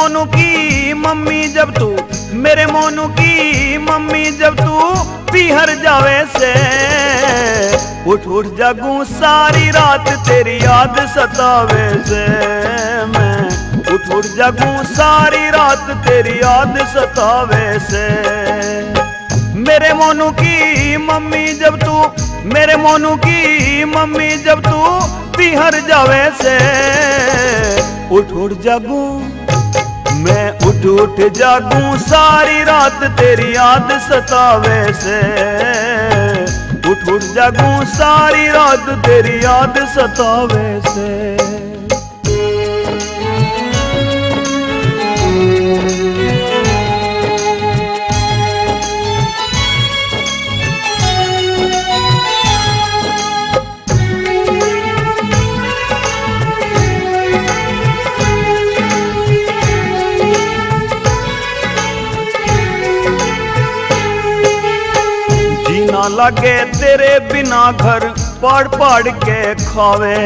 मोनू की मम्मी जब तू, मेरे मोनू की मम्मी जब तू पीहर जावे से, उठ उठ जागूं सारी रात तेरी याद सतावे से। मैं उठ उठ जागूं सारी रात तेरी याद सतावे से। मेरे मोनू की मम्मी जब तू, मेरे मोनू की मम्मी जब तू पीहर जावे से, उठ उठ जागूं मैं, उठ उठ जागूं सारी रात तेरी याद सतावे से। उठ उठ जागूं सारी रात तेरी याद सतावे से। ना लगे तेरे बिना घर पाड़ पाड़ के खावे,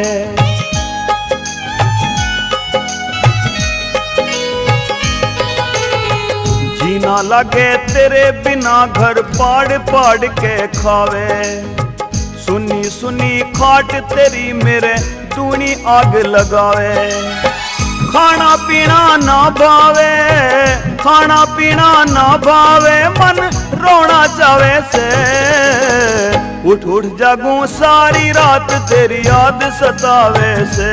जीना लगे तेरे बिना घर पाड़ पाड़ के खावे। सुनी सुनी खाट तेरी मेरे दूनी आग लगावे। खाना पीना ना भावे, खाना पीना ना भावे, मन रोना चावे से। उठ उठ जागूं सारी रात तेरी याद सतावे से।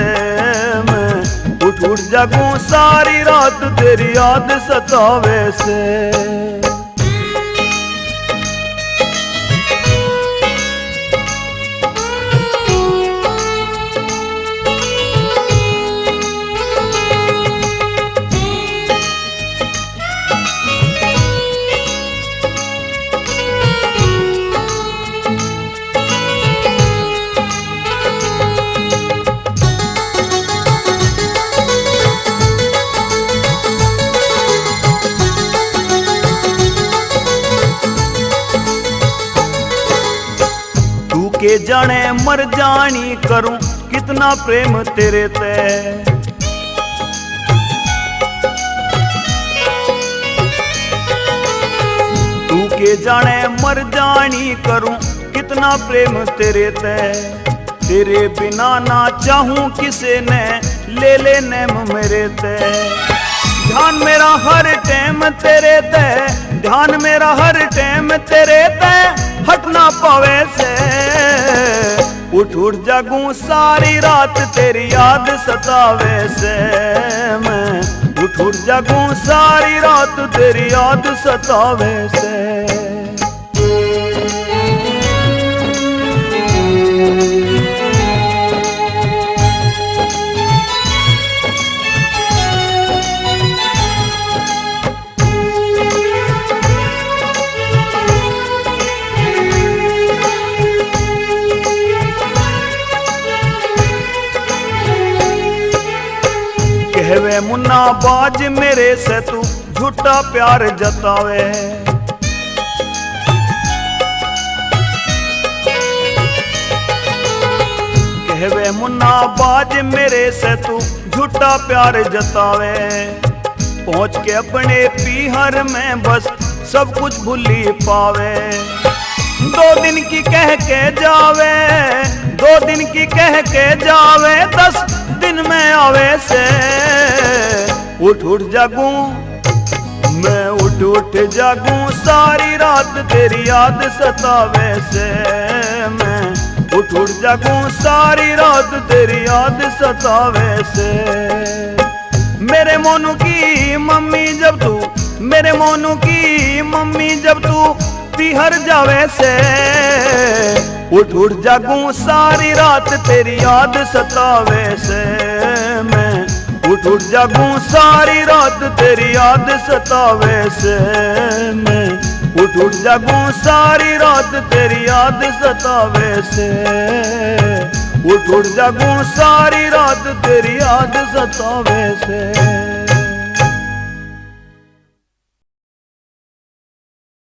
मैं उठ उठ जागूं सारी रात तेरी याद सतावे से। के जाने मर जानी करूं कितना प्रेम तेरे ते। तू के जाने मर जानी करूं कितना प्रेम तेरे ते। तेरे बिना ना चाहूं किसे ने ले ले नेम मेरे ते। ध्यान मेरा हर टाइम तेरे ते, ध्यान मेरा हर टाइम तेरे ते, हट ना पावे से। उठ उठ जागूं सारी रात तेरी याद सतावे से। मैं उठ उठ जागूं सारी रात तेरी याद सतावे से। कहवे मुन्ना बाज मेरे से तू झूठा प्यार जतावे। कहवे मुन्ना बाज मेरे से तू झूठा प्यार जतावे। पहुंच के अपने पीहर में बस सब कुछ भूली पावे। 2 दिन की कह के जावे, 2 दिन की कह के जावे, 10 दिन में आवे से। उठ उठ जागूं मैं, उठ उठ जागूं सारी रात तेरी याद सतावे से। मैं उठ उठ जागूं सारी रात तेरी याद सतावे से। मेरे मोनू की मम्मी जब तू, मेरे मोनू की मम्मी जब तू पीहर जावे से। उठ उठ जागूं सारी रात तेरी याद सतावे से। मैं उठ उठ जागूं सारी रात तेरी याद सतावे से। मैं उठ उठ जागूं सारी रात तेरी याद सतावे से। उठ उठ जागूं सारी रात तेरी याद सतावे से।